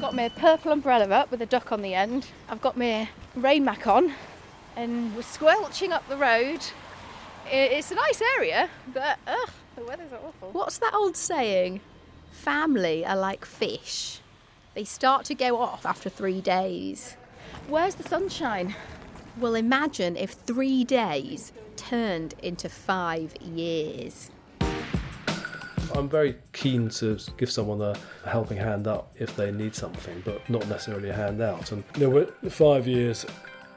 got my purple umbrella up with a duck on the end. I've got my rain mac on and we're squelching up the road. It's a nice area, but the weather's awful. What's that old saying? Family are like fish. They start to go off after 3 days. Where's the sunshine? Well, imagine if 3 days turned into 5 years. I'm very keen to give someone a helping hand up if they need something, but not necessarily a handout. And 5 years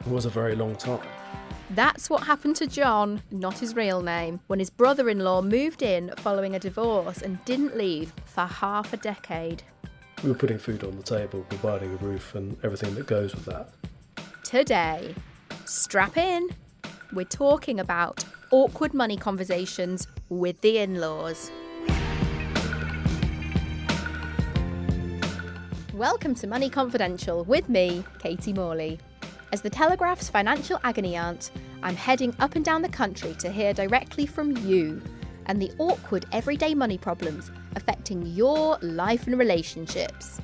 was a very long time. That's what happened to John, not his real name, when his brother-in-law moved in following a divorce and didn't leave for half a decade. We were putting food on the table, providing a roof and everything that goes with that. Today, strap in, we're talking about awkward money conversations with the in-laws. Welcome to Money Confidential with me, Katie Morley. As the Telegraph's financial agony aunt, I'm heading up and down the country to hear directly from you and the awkward everyday money problems affecting your life and relationships.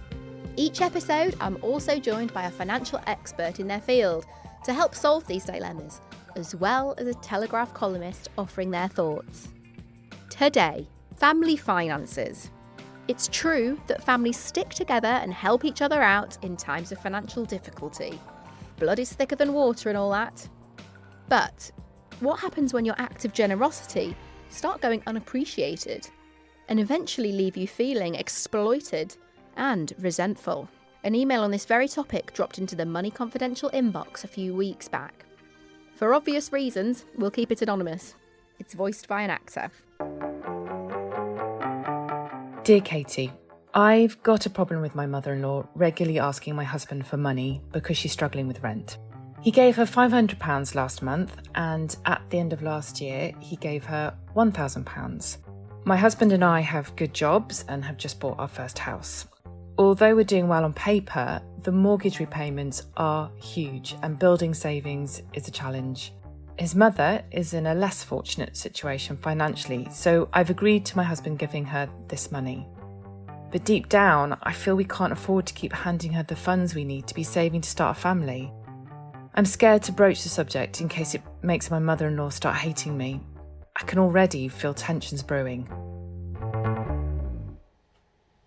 Each episode, I'm also joined by a financial expert in their field to help solve these dilemmas, as well as a Telegraph columnist offering their thoughts. Today, family finances. It's true that families stick together and help each other out in times of financial difficulty. Blood is thicker than water and all that. But what happens when your acts of generosity start going unappreciated and eventually leave you feeling exploited and resentful? An email on this very topic dropped into the Money Confidential inbox a few weeks back. For obvious reasons, we'll keep it anonymous. It's voiced by an actor. Dear Katie, I've got a problem with my mother-in-law regularly asking my husband for money because she's struggling with rent. He gave her £500 last month, and at the end of last year, he gave her £1,000. My husband and I have good jobs and have just bought our first house. Although we're doing well on paper, the mortgage repayments are huge and building savings is a challenge. His mother is in a less fortunate situation financially, so I've agreed to my husband giving her this money. But deep down, I feel we can't afford to keep handing her the funds we need to be saving to start a family. I'm scared to broach the subject in case it makes my mother-in-law start hating me. I can already feel tensions brewing.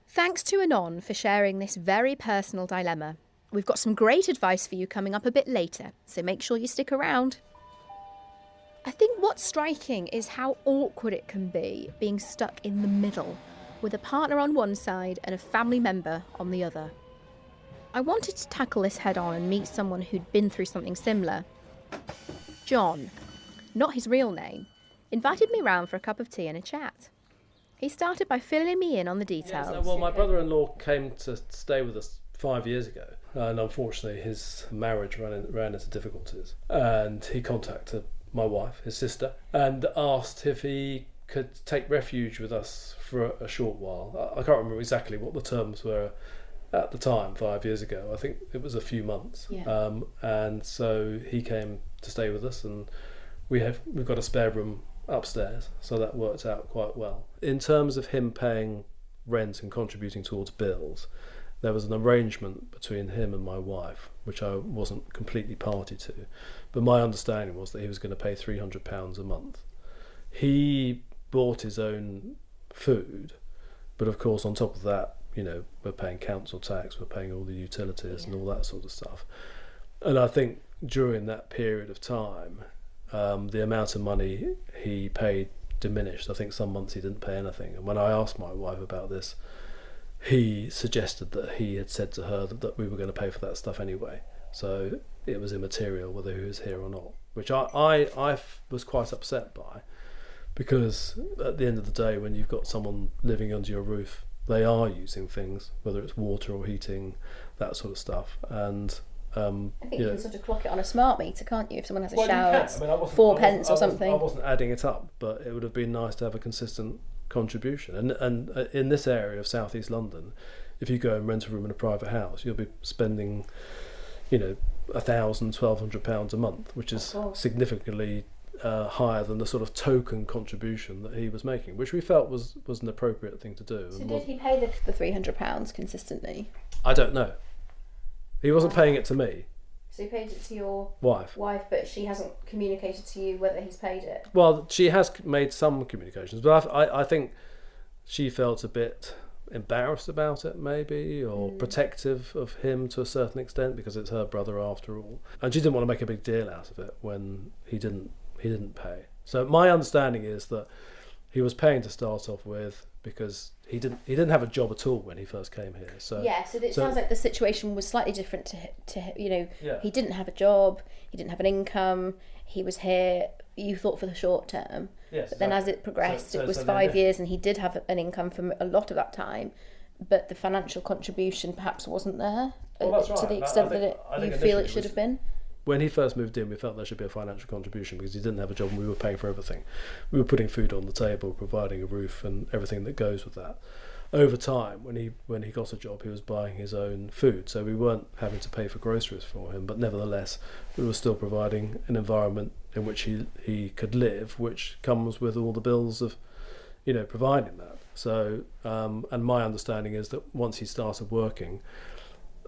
Thanks to Anon for sharing this very personal dilemma. We've got some great advice for you coming up a bit later, so make sure you stick around. I think what's striking is how awkward it can be being stuck in the middle, with a partner on one side and a family member on the other. I wanted to tackle this head on and meet someone who'd been through something similar. John, not his real name, invited me round for a cup of tea and a chat. He started by filling me in on the details. Well, my brother-in-law came to stay with us 5 years ago, and unfortunately his marriage ran into difficulties, and he contacted my wife, his sister, and asked if he could take refuge with us for a short while. I can't remember exactly what the terms were at the time, 5 years ago. I think it was a few months. Yeah. And so he came to stay with us, and we've got a spare room upstairs, so that worked out quite well. In terms of him paying rent and contributing towards bills, there was an arrangement between him and my wife, which I wasn't completely party to, but my understanding was that he was going to pay £300 a month. He bought his own food, but of course on top of that, we're paying council tax, we're paying all the utilities and all that sort of stuff. And I think during that period of time, the amount of money he paid diminished. I think some months he didn't pay anything. And when I asked my wife about this, he suggested that he had said to her that we were going to pay for that stuff anyway. So it was immaterial whether he was here or not, which I was quite upset by, because at the end of the day, when you've got someone living under your roof, they are using things, whether it's water or heating, that sort of stuff. And I think you can sort of clock it on a smart meter, can't you? If someone has a well, shower, it's 4 pence or something. I wasn't adding it up, but it would have been nice to have a consistent contribution. And in this area of South East London, if you go and rent a room in a private house, you'll be spending, £1,000, £1,200 a month, which is significantly higher than the sort of token contribution that he was making, which we felt was an appropriate thing to do. So did he pay the £300 consistently? I don't know. He wasn't paying it to me. So he paid it to your wife, but she hasn't communicated to you whether he's paid it? Well, she has made some communications, but I think she felt a bit embarrassed about it, maybe, or protective of him to a certain extent, because it's her brother after all, and she didn't want to make a big deal out of it when he didn't pay. So my understanding is that he was paying to start off with because he didn't have a job at all when he first came here. So it sounds like the situation was slightly different to he didn't have a job, he didn't have an income, he was here, you thought, for the short term. Yes, but then as it progressed, it was 5 years, and he did have an income for a lot of that time, but the financial contribution perhaps wasn't there to the extent that you feel it should have been. When he first moved in, we felt there should be a financial contribution because he didn't have a job and we were paying for everything. We were putting food on the table, providing a roof and everything that goes with that. Over time, when he got a job, he was buying his own food, so we weren't having to pay for groceries for him, but nevertheless we were still providing an environment in which he could live, which comes with all the bills of providing that. So and my understanding is that once he started working,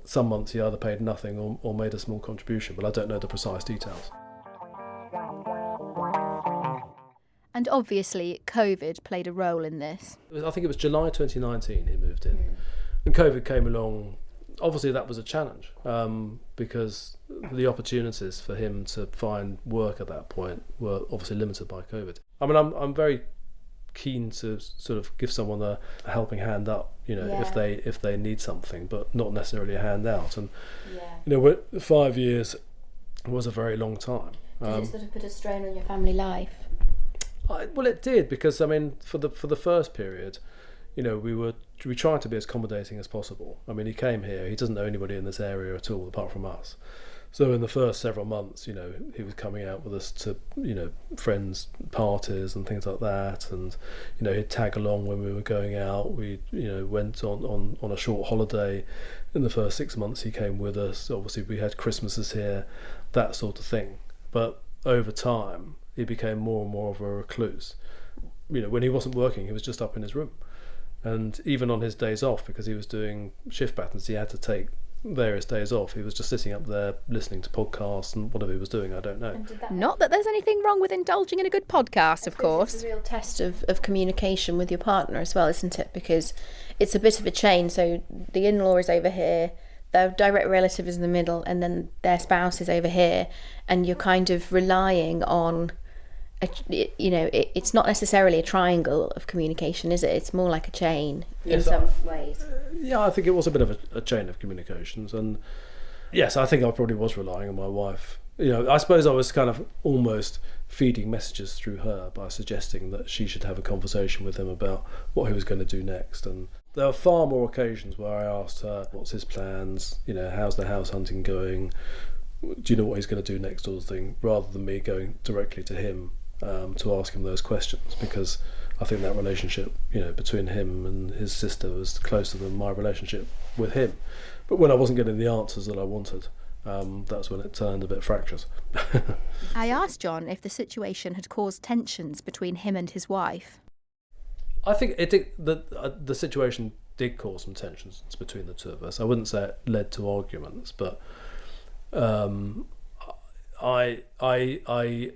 some months he either paid nothing or made a small contribution, but I don't know the precise details. And obviously COVID played a role in this. I think it was July 2019 he moved in. And COVID came along. Obviously that was a challenge because the opportunities for him to find work at that point were obviously limited by COVID. I mean, I'm very keen to sort of give someone a helping hand up, if they need something, but not necessarily a hand out. And 5 years was a very long time. Did it sort of put a strain on your family life? Well, it did, because I mean, for the first period, we tried to be as accommodating as possible. I mean, he came here, he doesn't know anybody in this area at all apart from us. So in the first several months, he was coming out with us to, friends' parties and things like that, and he'd tag along when we were going out. We went on a short holiday. In the first 6 months he came with us. Obviously we had Christmases here, that sort of thing. But over time he became more and more of a recluse. When he wasn't working, he was just up in his room, and even on his days off, because he was doing shift patterns, he had to take various days off. He was just sitting up there listening to podcasts and whatever he was doing, I don't know. Not that there's anything wrong with indulging in a good podcast, of course. It's a real test of communication with your partner as well, isn't it? Because it's a bit of a chain. So the in-law is over here, their direct relative is in the middle, and then their spouse is over here, and you're kind of relying on it's not necessarily a triangle of communication, is it? It's more like a chain in some ways. Yeah, I think it was a bit of a chain of communications, and yes, I think I probably was relying on my wife. I suppose I was kind of almost feeding messages through her by suggesting that she should have a conversation with him about what he was going to do next. And there were far more occasions where I asked her, what's his plans, how's the house hunting going, do you know what he's going to do next, sort of thing, rather than me going directly to him to ask him those questions, because I think that relationship, between him and his sister was closer than my relationship with him. But when I wasn't getting the answers that I wanted, that's when it turned a bit fractious. I asked John if the situation had caused tensions between him and his wife. I think it did, the situation did cause some tensions between the two of us. I wouldn't say it led to arguments, but I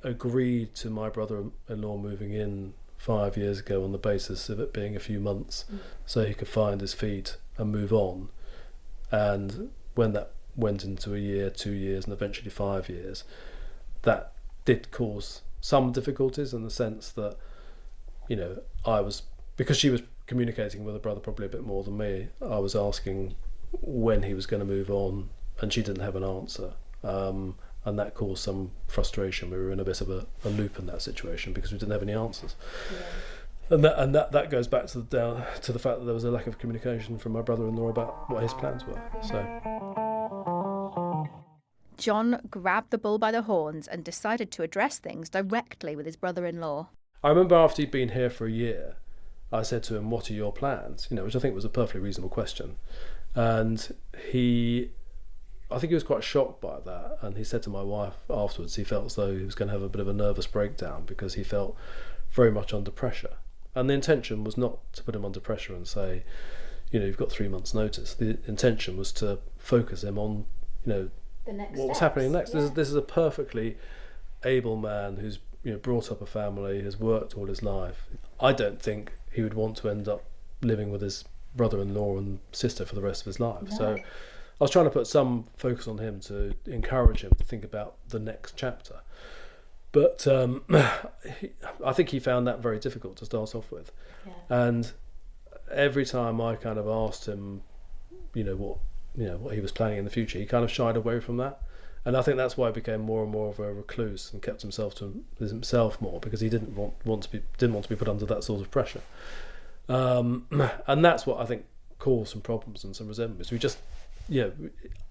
agreed to my brother-in-law moving in 5 years ago on the basis of it being a few months, so he could find his feet and move on. And when that went into a year, 2 years, and eventually 5 years, that did cause some difficulties, in the sense that I was, because she was communicating with her brother probably a bit more than me, I was asking when he was going to move on, and she didn't have an answer. And that caused some frustration. We were in a bit of a loop in that situation because we didn't have any answers. Yeah. And that goes back to the fact that there was a lack of communication from my brother-in-law about what his plans were. So John grabbed the bull by the horns and decided to address things directly with his brother-in-law. I remember after he'd been here for a year, I said to him, what are your plans? Which I think was a perfectly reasonable question. And he I think he was quite shocked by that, and he said to my wife afterwards he felt as though he was going to have a bit of a nervous breakdown because he felt very much under pressure. And the intention was not to put him under pressure and say, you've got 3 months' notice. The intention was to focus him on, The next what was steps. happening next. Yeah. This is a perfectly able man who's brought up a family, has worked all his life. I don't think he would want to end up living with his brother-in-law and sister for the rest of his life. No. So I was trying to put some focus on him to encourage him to think about the next chapter. But I think he found that very difficult to start off with. Yeah. And every time I kind of asked him, what he was planning in the future, he kind of shied away from that. And I think that's why he became more and more of a recluse and kept himself to himself more, because he didn't want to be put under that sort of pressure. And that's what I think caused some problems and some resentments. We just,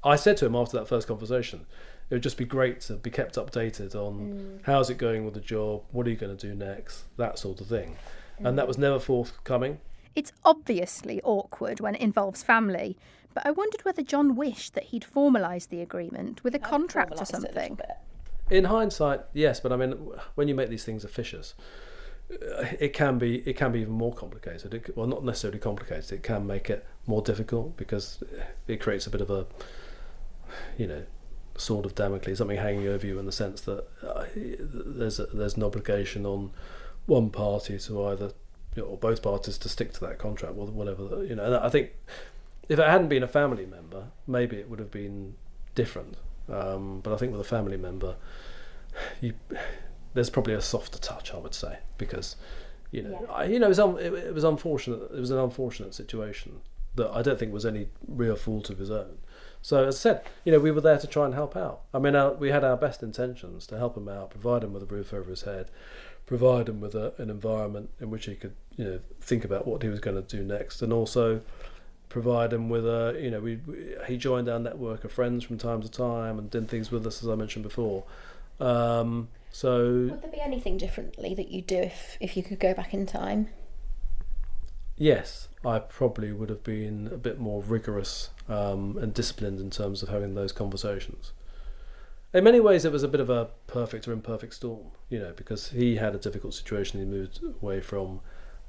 I said to him after that first conversation, it would just be great to be kept updated on how's it going with the job, what are you going to do next, that sort of thing. And that was never forthcoming. It's obviously awkward when it involves family, but I wondered whether John wished that he'd formalised the agreement with a contract or something. In hindsight, yes, but I mean, when you make these things officious, it can be even more complicated. Well, not necessarily complicated. It can make it more difficult because it creates a bit of a, sword of Damocles, something hanging over you in the sense that there's an obligation on one party to either, or both parties to stick to that contract, or whatever. And I think if it hadn't been a family member, maybe it would have been different. But I think with a family member, there's probably a softer touch, I would say, because it was unfortunate. It was an unfortunate situation that I don't think was any real fault of his own. So as I said, we were there to try and help out. I mean, we had our best intentions to help him out, provide him with a roof over his head, provide him with an environment in which he could, think about what he was going to do next, and also provide him with he joined our network of friends from time to time and did things with us, as I mentioned before. So would there be anything differently that you'd do if you could go back in time? Yes, I probably would have been a bit more rigorous and disciplined in terms of having those conversations. In many ways, it was a bit of a perfect or imperfect storm, because he had a difficult situation. He moved away from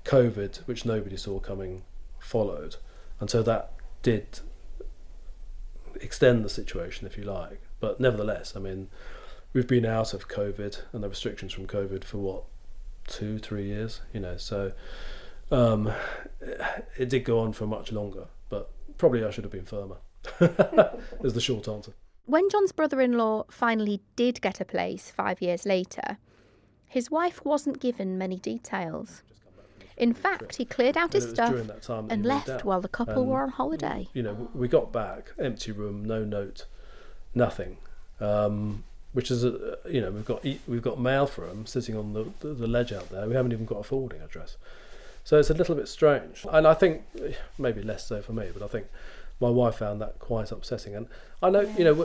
COVID, which nobody saw coming, followed. And so that did extend the situation, if you like. But nevertheless, I mean, we've been out of COVID and the restrictions from COVID for 2-3 years, so it did go on for much longer, but probably I should have been firmer, is the short answer. When John's brother-in-law finally did get a place 5 years later, his wife wasn't given many details. In fact, he cleared out his stuff and left while the couple were on holiday. We got back, empty room, no note, nothing. Which is, we've got mail for him sitting on the ledge out there. We haven't even got a forwarding address. So it's a little bit strange. And I think, maybe less so for me, but I think my wife found that quite upsetting. And I know,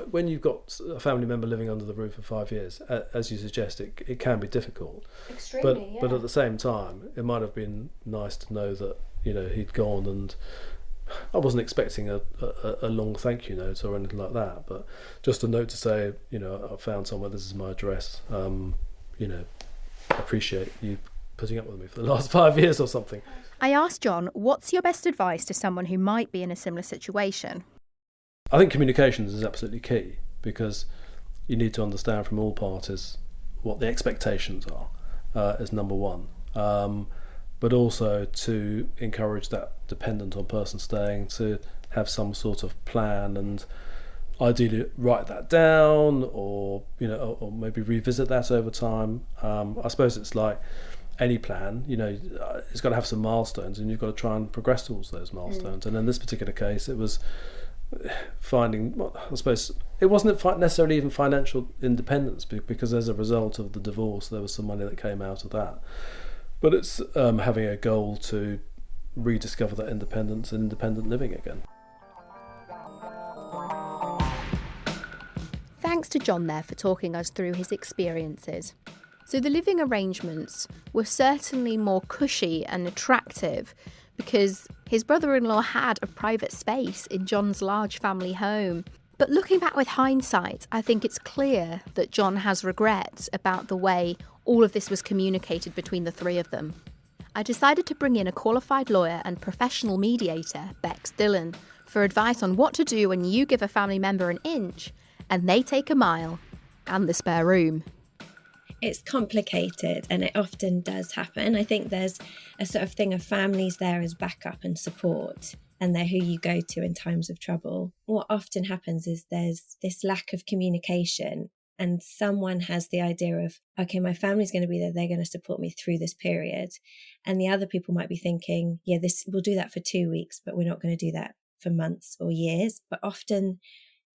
when you've got a family member living under the roof for 5 years, as you suggest, it can be difficult. Extremely, but at the same time, it might have been nice to know that, he'd gone, and I wasn't expecting a long thank you note or anything like that, but just a note to say, I found somewhere, this is my address, appreciate you putting up with me for the last 5 years or something. I asked John, what's your best advice to someone who might be in a similar situation? I think communications is absolutely key, because you need to understand from all parties what the expectations are, as number one. But also to encourage that dependent on person staying to have some sort of plan, and ideally write that down, or or maybe revisit that over time. I suppose it's like any plan, it's got to have some milestones, and you've got to try and progress towards those milestones. And in this particular case, it was finding, I suppose it wasn't necessarily even financial independence, because as a result of the divorce, there was some money that came out of that. But it's having a goal to rediscover that independence and independent living again. Thanks to John there for talking us through his experiences. So the living arrangements were certainly more cushy and attractive because his brother-in-law had a private space in John's large family home. But looking back with hindsight, I think it's clear that John has regrets about the way all of this was communicated between the three of them. I decided to bring in a qualified lawyer and professional mediator, Becs Dhillon, for advice on what to do when you give a family member an inch and they take a mile and the spare room. It's complicated and it often does happen. I think there's a sort of thing of families there as backup and support, and they're who you go to in times of trouble. What often happens is there's this lack of communication, and someone has the idea of, okay, my family's going to be there, they're going to support me through this period. And the other people might be thinking, yeah, we'll do that for 2 weeks, but we're not going to do that for months or years. But often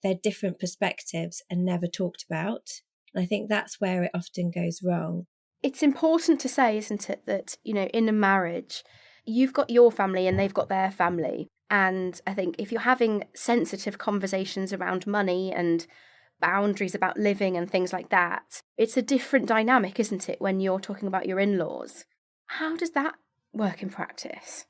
they're different perspectives and never talked about. And I think that's where it often goes wrong. It's important to say, isn't it, that, in a marriage, you've got your family and they've got their family. And I think if you're having sensitive conversations around money and boundaries about living and things like that, it's a different dynamic, isn't it, when you're talking about your in-laws? How does that work in practice?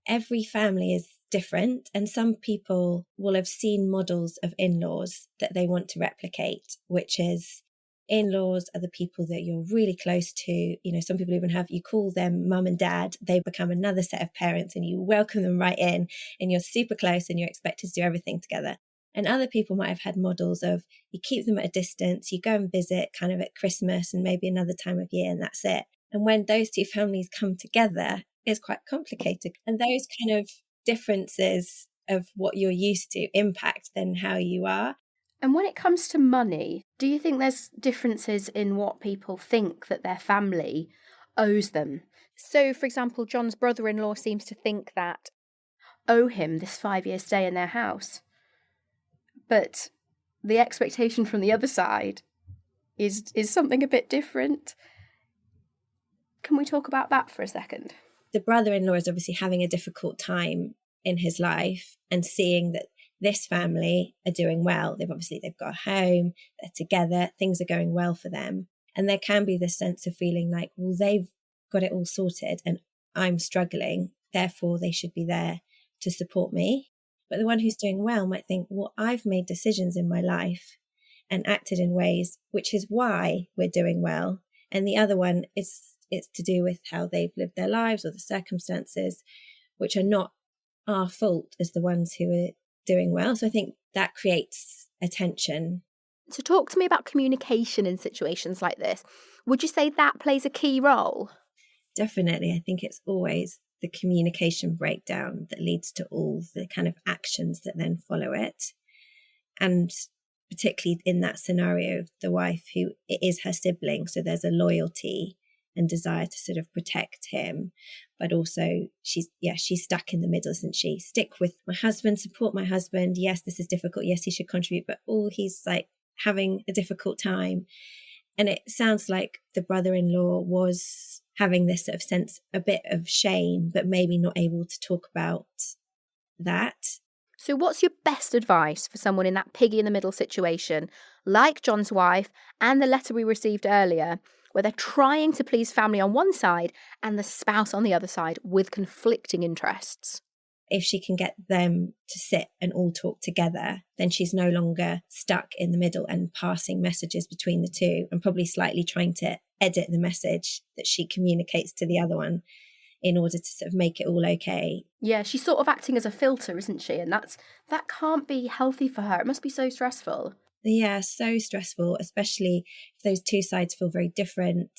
Every family is different, and some people will have seen models of in-laws that they want to replicate, which is in-laws are the people that you're really close to. Some people even you call them mum and dad. They become another set of parents and you welcome them right in and you're super close and you're expected to do everything together. And other people might have had models of you keep them at a distance, you go and visit kind of at Christmas and maybe another time of year, and that's it. And when those two families come together, it's quite complicated. And those kind of differences of what you're used to impact then how you are. And when it comes to money, do you think there's differences in what people think that their family owes them? So, for example, John's brother-in-law seems to think that owe him this 5-year stay in their house. But the expectation from the other side is something a bit different. Can we talk about that for a second? The brother-in-law is obviously having a difficult time in his life and seeing that this family are doing well. They've got a home, they're together, things are going well for them. And there can be this sense of feeling like, well, they've got it all sorted and I'm struggling, therefore they should be there to support me. But the one who's doing well might think, well, I've made decisions in my life and acted in ways which is why we're doing well. And the other one it's to do with how they've lived their lives or the circumstances, which are not our fault as the ones who are doing well. So I think that creates a tension. So talk to me about communication in situations like this. Would you say that plays a key role? Definitely. I think it's always the communication breakdown that leads to all the kind of actions that then follow it. And particularly in that scenario of the wife who it is her sibling, so there's a loyalty and desire to sort of protect him, but also she's stuck in the middle, isn't she? Stick with my husband, support my husband. Yes, this is difficult. Yes, he should contribute, but he's like having a difficult time. And it sounds like the brother-in-law was having this sort of sense, a bit of shame, but maybe not able to talk about that. So what's your best advice for someone in that piggy in the middle situation, like John's wife and the letter we received earlier, where they're trying to please family on one side and the spouse on the other side with conflicting interests? If she can get them to sit and all talk together, then she's no longer stuck in the middle and passing messages between the two and probably slightly trying to edit the message that she communicates to the other one in order to sort of make it all okay. Yeah, she's sort of acting as a filter, isn't she? And that can't be healthy for her. It must be so stressful. Yeah, so stressful, especially if those two sides feel very different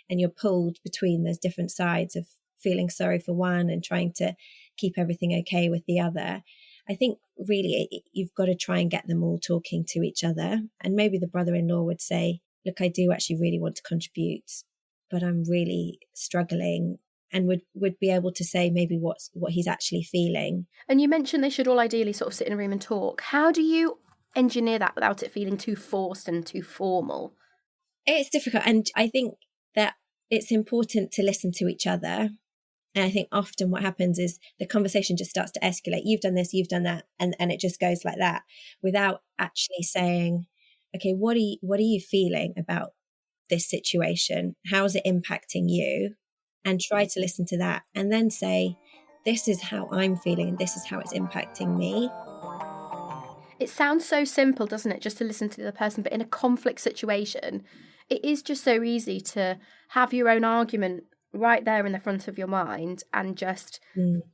and you're pulled between those different sides of feeling sorry for one and trying to keep everything okay with the other. I think really you've got to try and get them all talking to each other. And maybe the brother-in-law would say, look, I do actually really want to contribute, but I'm really struggling, and would be able to say maybe what he's actually feeling. And you mentioned they should all ideally sort of sit in a room and talk. How do you engineer that without it feeling too forced and too formal? It's difficult. And I think that it's important to listen to each other. And I think often what happens is the conversation just starts to escalate. You've done this, you've done that. And it just goes like that without actually saying, okay, what are you feeling about this situation? How is it impacting you? And try to listen to that and then say, this is how I'm feeling and this is how it's impacting me. It sounds so simple, doesn't it, just to listen to the other person, but in a conflict situation, it is just so easy to have your own argument right there in the front of your mind and just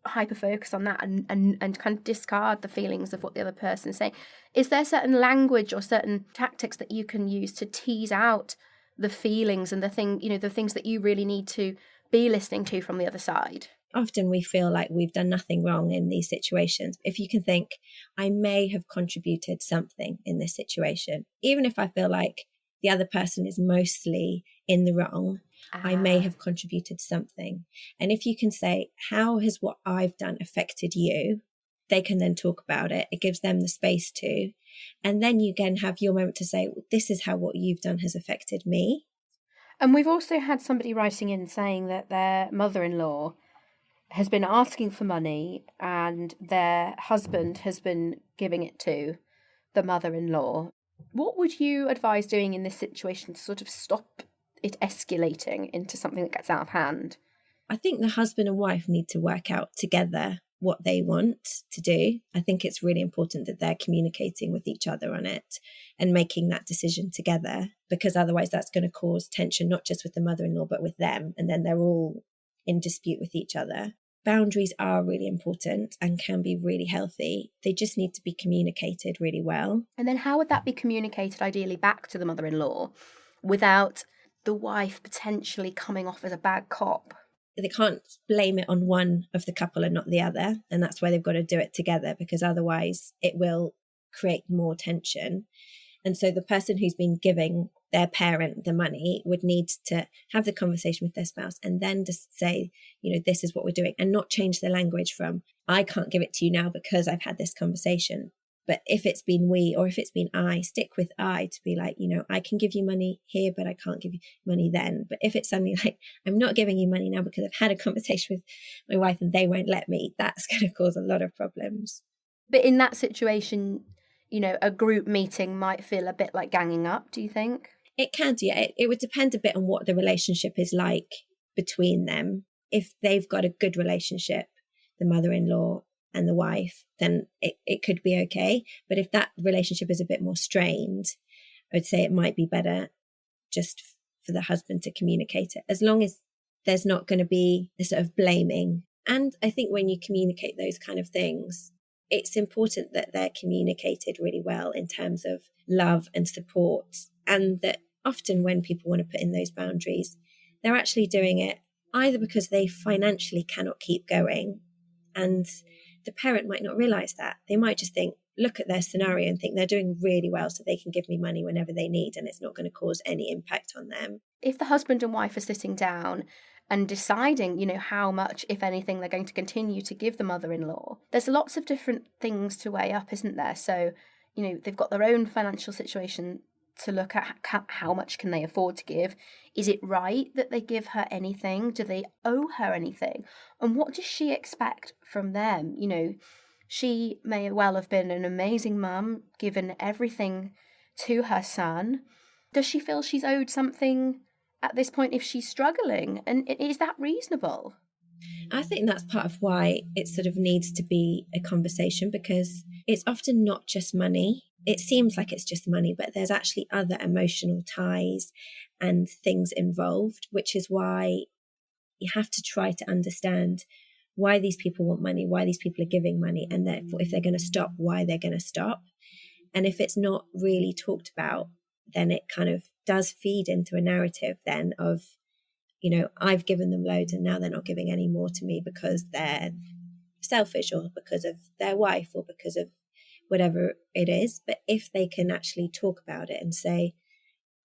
hyper focus on that and kind of discard the feelings of what the other person is saying. Is there certain language or certain tactics that you can use to tease out the feelings and the things that you really need to be listening to from the other side? Often we feel like we've done nothing wrong in these situations. If you can think, I may have contributed something in this situation, even if I feel like the other person is mostly in the wrong, I may have contributed something. And if you can say, how has what I've done affected you? They can then talk about it. It gives them the space to. And then you can have your moment to say, well, this is how what you've done has affected me. And we've also had somebody writing in saying that their mother-in-law has been asking for money and their husband has been giving it to the mother-in-law. What would you advise doing in this situation to sort of stop it escalating into something that gets out of hand? I think the husband and wife need to work out together what they want to do. I think it's really important that they're communicating with each other on it and making that decision together, because otherwise that's going to cause tension, not just with the mother-in-law, but with them. And then they're all in dispute with each other. Boundaries are really important and can be really healthy. They just need to be communicated really well. And then how would that be communicated ideally back to the mother-in-law without the wife potentially coming off as a bad cop? They can't blame it on one of the couple and not the other. And that's why they've got to do it together, because otherwise it will create more tension. And so the person who's been giving their parent the money would need to have the conversation with their spouse and then just say, this is what we're doing, and not change the language from, I can't give it to you now because I've had this conversation. But if it's been we, or if it's been I, stick with I, to be like, I can give you money here, but I can't give you money then. But if it's something like, I'm not giving you money now because I've had a conversation with my wife and they won't let me, that's going to cause a lot of problems. But in that situation, a group meeting might feel a bit like ganging up, do you think? It can do. It would depend a bit on what the relationship is like between them. If they've got a good relationship, the mother-in-law and the wife, then it could be okay. But if that relationship is a bit more strained, I would say it might be better just for the husband to communicate it, as long as there's not going to be a sort of blaming. And I think when you communicate those kind of things, it's important that they're communicated really well in terms of love and support. And that often when people want to put in those boundaries, they're actually doing it either because they financially cannot keep going, and the parent might not realize that. They might just look at their scenario and think they're doing really well, so they can give me money whenever they need, and it's not going to cause any impact on them. If the husband and wife are sitting down and deciding, how much, if anything, they're going to continue to give the mother-in-law, there's lots of different things to weigh up, isn't there? So, they've got their own financial situation to look at. How much can they afford to give? Is it right that they give her anything? Do they owe her anything? And what does she expect from them? She may well have been an amazing mum, given everything to her son. Does she feel she's owed something at this point if she's struggling? And is that reasonable? I think that's part of why it sort of needs to be a conversation, because it's often not just money. It seems like it's just money, but there's actually other emotional ties and things involved, which is why you have to try to understand why these people want money, why these people are giving money, and therefore if they're going to stop, why they're going to stop. And if it's not really talked about, then it kind of does feed into a narrative then of, I've given them loads and now they're not giving any more to me because they're selfish or because of their wife or because of whatever it is. But if they can actually talk about it and say,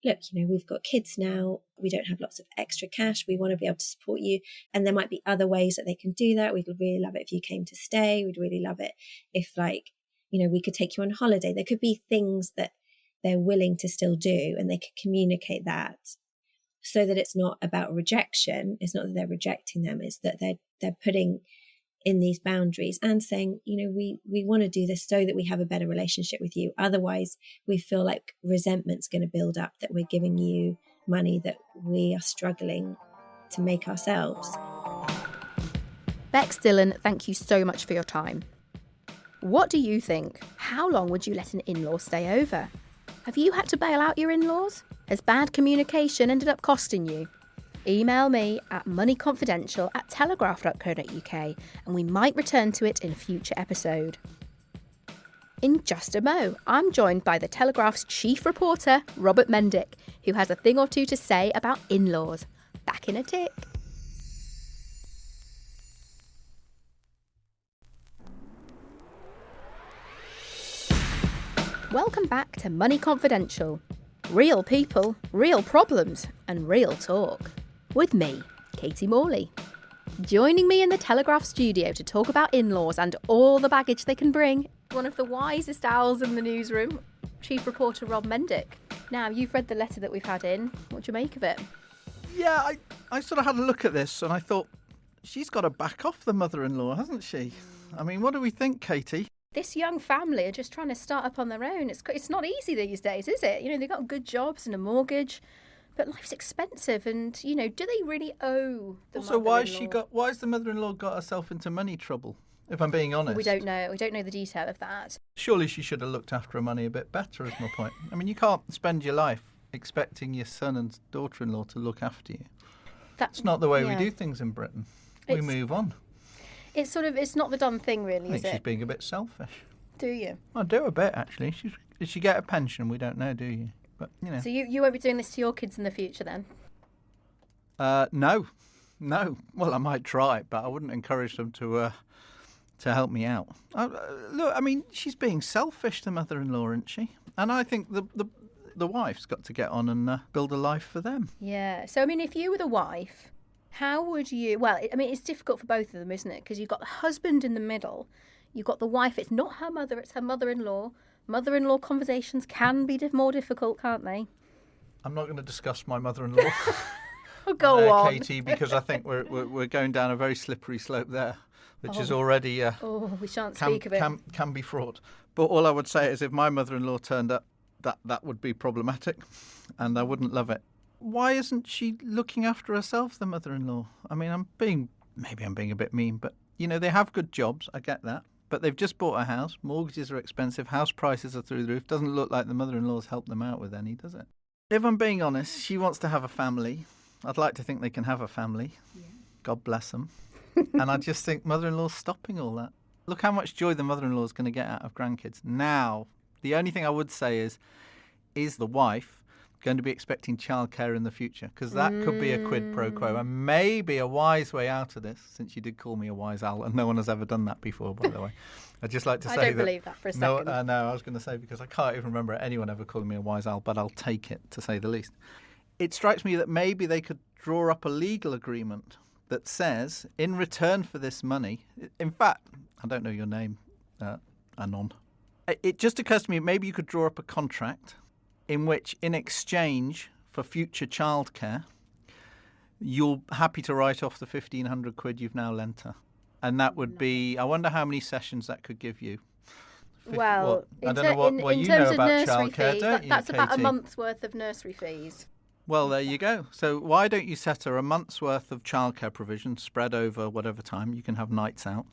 look, we've got kids now, we don't have lots of extra cash, we want to be able to support you, and there might be other ways that they can do that. We'd really love it if you came to stay. We'd really love it if we could take you on holiday. There could be things that they're willing to still do, and they could communicate that so that it's not about rejection. It's not that they're rejecting them, it's that they're putting in these boundaries and saying, we want to do this so that we have a better relationship with you. Otherwise, we feel like resentment's going to build up, that we're giving you money that we are struggling to make ourselves. Becs Dhillon, thank you so much for your time. What do you think? How long would you let an in-law stay over? Have you had to bail out your in-laws? Has bad communication ended up costing you? Email me at moneyconfidential@telegraph.co.uk and we might return to it in a future episode. In just a mo, I'm joined by the Telegraph's chief reporter, Robert Mendick, who has a thing or two to say about in-laws. Back in a tick. Welcome back to Money Confidential. Real people, real problems, and real talk. With me, Katie Morley. Joining me in the Telegraph studio to talk about in-laws and all the baggage they can bring, one of the wisest owls in the newsroom, chief reporter Rob Mendick. Now, you've read the letter that we've had in. What do you make of it? Yeah, I sort of had a look at this and I thought, she's got to back off the mother-in-law, hasn't she? I mean, what do we think, Katie? This young family are just trying to start up on their own. It's not easy these days, is it? You know, they've got good jobs and a mortgage, but life's expensive. And, you know, do they really owe the Also, mother-in-law? why has the mother-in-law got herself into money trouble, if I'm being honest? We don't know. We don't know the detail of that. Surely she should have looked after her money a bit better, is my point. I mean, you can't spend your life expecting your son and daughter-in-law to look after you. That's not the way we do things in Britain. We move on. It's not the done thing, really, I is think it? she's being a bit selfish. Do you? I do a bit, actually. Does she get a pension? We don't know, do you? But, you know. So you won't be doing this to your kids in the future, then? No. Well, I might try, but I wouldn't encourage them to help me out. Look, I mean, she's being selfish, the mother-in-law, isn't she? And I think the wife's got to get on and build a life for them. Yeah. So, I mean, if you were the wife, how would you... Well, I mean, it's difficult for both of them, isn't it? Because you've got the husband in the middle. You've got the wife. It's not her mother, it's her mother-in-law. Mother-in-law conversations can be more difficult, can't they? I'm not going to discuss my mother-in-law. Oh, go on. Katie, because I think we're going down a very slippery slope there, which is already... we shan't speak of it. Can be fraught. But all I would say is if my mother-in-law turned up, that would be problematic, and I wouldn't love it. Why isn't she looking after herself, the mother-in-law? I mean, maybe I'm being a bit mean, but, you know, they have good jobs, I get that. But they've just bought a house, mortgages are expensive, house prices are through the roof. Doesn't look like the mother-in-law's helped them out with any, does it? If I'm being honest, she wants to have a family. I'd like to think they can have a family. Yeah. God bless them. And I just think mother-in-law's stopping all that. Look how much joy the mother-in-law's going to get out of grandkids. Now, the only thing I would say is the wife going to be expecting childcare in the future? Because that could be a quid pro quo, and maybe a wise way out of this, since you did call me a wise owl, and no one has ever done that before, by the way. I'd just like to say I don't believe that for a second. No, I was going to say, because I can't even remember anyone ever calling me a wise owl, but I'll take it, to say the least. It strikes me that maybe they could draw up a legal agreement that says, in return for this money, in fact, I don't know your name, Anon. It just occurs to me, maybe you could draw up a contract in which, in exchange for future childcare, you're happy to write off the 1,500 quid you've now lent her. And that would be, I wonder how many sessions that could give you. Well, I don't know what you know about childcare, don't you, that's about a Katie? month's worth of nursery fees. Well, there you go. So why don't you set her a month's worth of childcare provision spread over whatever time? You can have nights out.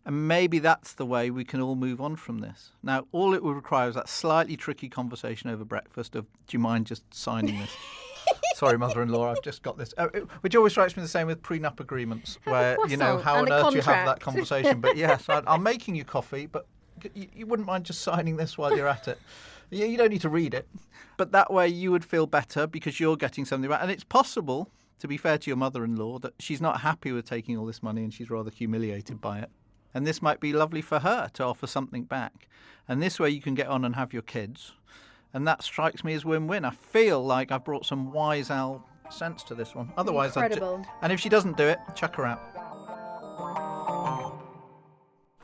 And maybe that's the way we can all move on from this. Now, all it would require is that slightly tricky conversation over breakfast of, do you mind just signing this? Sorry, mother-in-law, I've just got this. Which always strikes me the same with prenup agreements, where, you know, how on earth do you have that conversation? But yes, I'm making you coffee, but you wouldn't mind just signing this while you're at it. You don't need to read it. But that way you would feel better because you're getting something back. And it's possible, to be fair to your mother-in-law, that she's not happy with taking all this money and she's rather humiliated by it. And this might be lovely for her to offer something back. And this way you can get on and have your kids. And that strikes me as win-win. I feel like I've brought some wise owl sense to this one. Otherwise, incredible. And if she doesn't do it, chuck her out.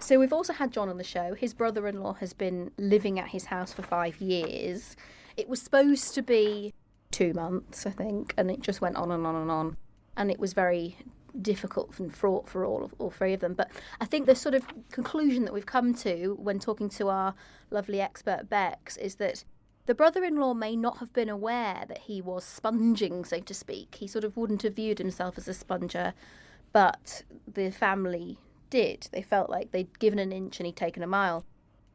So we've also had John on the show. His brother-in-law has been living at his house for 5 years. It was supposed to be 2 months, I think, and it just went on and on and on. And it was very difficult and fraught for all three of them. But I think the sort of conclusion that we've come to when talking to our lovely expert Becs is that the brother-in-law may not have been aware that he was sponging, so to speak. He sort of wouldn't have viewed himself as a sponger, but the family did. They felt like they'd given an inch and he'd taken a mile.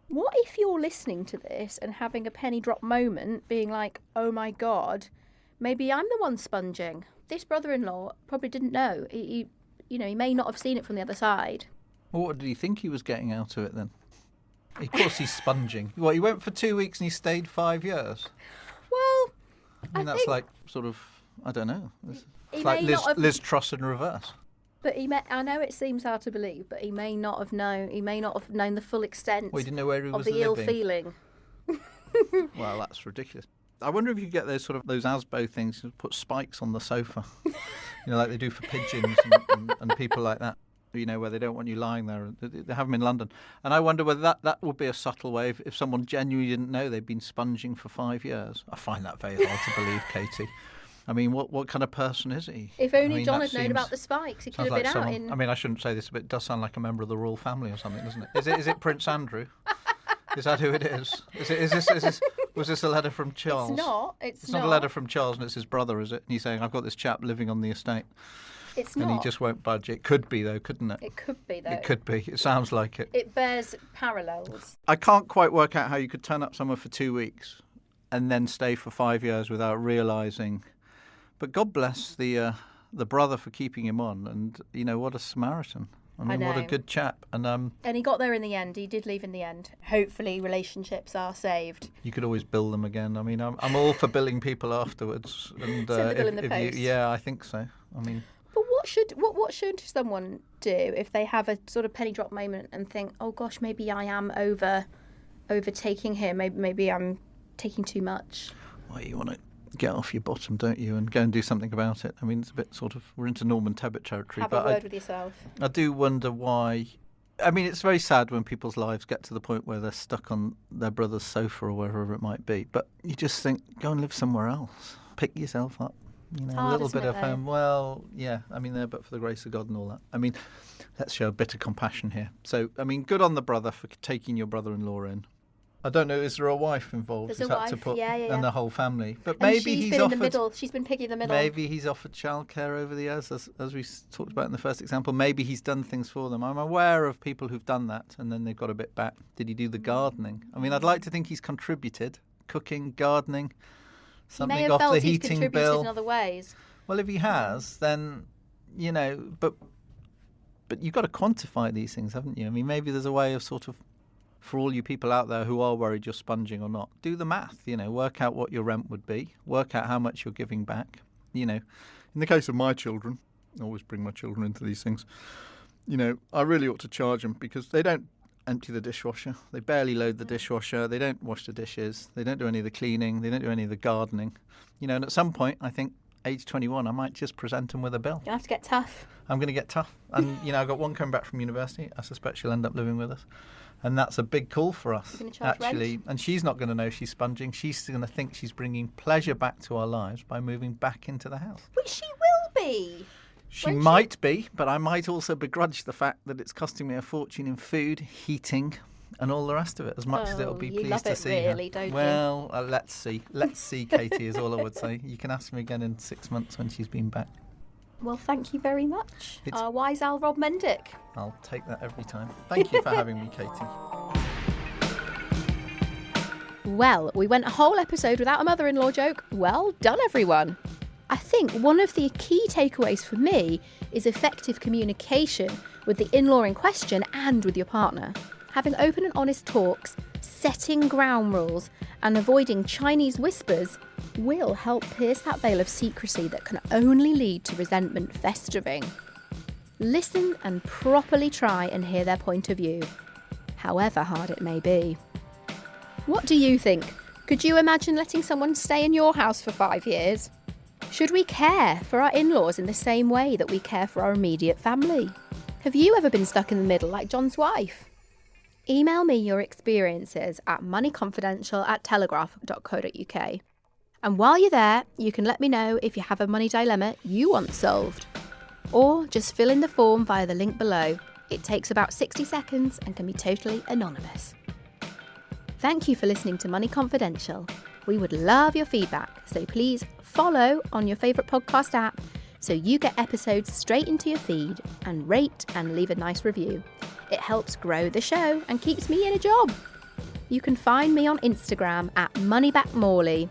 What if you're listening to this and having a penny drop moment, being like, oh my God, maybe I'm the one sponging? This brother-in-law probably didn't know. He may not have seen it from the other side. Well, what did he think he was getting out of it then? Of course he's sponging. What, he went for 2 weeks and he stayed 5 years? Well, I mean, that's like sort of, I don't know. It's may like not have- Liz Truss in reverse. But I know it seems hard to believe, but he may not have known the full extent Well, he didn't know where he of was the living. ill feeling. Well, that's ridiculous. I wonder if you get those ASBO things, you put spikes on the sofa, like they do for pigeons and people like that, where they don't want you lying there. They have them in London. And I wonder whether that would be a subtle way if someone genuinely didn't know they'd been sponging for 5 years. I find that very hard to believe, Katie. I mean, what kind of person is he? If only John had known about the spikes, he could have been like out in... I mean, I shouldn't say this, but it does sound like a member of the royal family or something, doesn't it? Is it Prince Andrew? Is that who it is? Was this a letter from Charles? It's not a letter from Charles, and it's his brother, is it? And he's saying, I've got this chap living on the estate. It's and not. he just won't budge. It could be, though, couldn't it? It could be, though. It could be. It sounds like it. It bears parallels. I can't quite work out how you could turn up somewhere for 2 weeks and then stay for 5 years without realising. But God bless the brother for keeping him on. And, what a Samaritan. I mean, what a good chap. And he got there in the end. He did leave in the end. Hopefully relationships are saved. You could always bill them again. I mean, I'm all for billing people afterwards. And send the bill in the post. Yeah, I think so. I mean... But what should someone do if they have a sort of penny drop moment and think, oh gosh, maybe I am overtaking here. Maybe I'm taking too much. Well, you want to get off your bottom, don't you, and go and do something about it. I mean, it's a bit sort of, we're into Norman Tebbit territory. Have a word with yourself. I do wonder why. I mean, it's very sad when people's lives get to the point where they're stuck on their brother's sofa or wherever it might be. But you just think, go and live somewhere else. Pick yourself up. A little bit of home. Well, yeah, I mean, there, but for the grace of God and all that. I mean, let's show a bit of compassion here. So, I mean, good on the brother for taking your brother-in-law in. I don't know, is there a wife involved? There's a wife, and the whole family. But and maybe she's been in the middle. She's been piggy in the middle. Maybe he's offered childcare over the years, as we talked about in the first example. Maybe he's done things for them. I'm aware of people who've done that, and then they've got a bit back. Did he do the gardening? I mean, I'd like to think he's contributed. Cooking, gardening, something he may have off felt the he's heating contributed bill. in other ways. Well, if he has, then, but you've got to quantify these things, haven't you? I mean, maybe there's a way of sort of, for all you people out there who are worried you're sponging or not, do the math, work out what your rent would be, work out how much you're giving back. In the case of my children, I always bring my children into these things, I really ought to charge them because they don't empty the dishwasher, they barely load the dishwasher, they don't wash the dishes, they don't do any of the cleaning, they don't do any of the gardening. And at some point, I think, age 21, I might just present them with a bill. You have to get tough. I'm going to get tough. And, I've got one coming back from university. I suspect she'll end up living with us. And that's a big call for us, You're going to charge actually. rent? And she's not going to know she's sponging. She's going to think she's bringing pleasure back to our lives by moving back into the house. Which she will be. She might be, but I might also begrudge the fact that it's costing me a fortune in food, heating, and all the rest of it, as much as it'll be pleased to see her. Don't well, let's see. Let's see, Katie, is all I would say. You can ask me again in 6 months when she's been back. Well, thank you very much. Our wise owl Rob Mendick. I'll take that every time. Thank you for having me, Katie. Well, we went a whole episode without a mother-in-law joke. Well done, everyone. I think one of the key takeaways for me is effective communication with the in-law in question and with your partner. Having open and honest talks, setting ground rules, and avoiding Chinese whispers will help pierce that veil of secrecy that can only lead to resentment festering. Listen and properly try and hear their point of view, however hard it may be. What do you think? Could you imagine letting someone stay in your house for 5 years? Should we care for our in-laws in the same way that we care for our immediate family? Have you ever been stuck in the middle like John's wife? Email me your experiences at moneyconfidential@telegraph.co.uk. And while you're there, you can let me know if you have a money dilemma you want solved. Or just fill in the form via the link below. It takes about 60 seconds and can be totally anonymous. Thank you for listening to Money Confidential. We would love your feedback, so please follow on your favourite podcast app, so you get episodes straight into your feed, and rate and leave a nice review. It helps grow the show and keeps me in a job. You can find me on Instagram at moneybackmorley.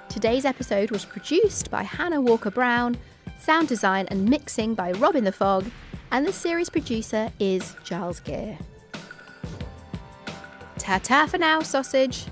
Today's episode was produced by Hannah Walker-Brown, sound design and mixing by Robin the Fog, and the series producer is Giles Gear. Ta-ta for now, sausage!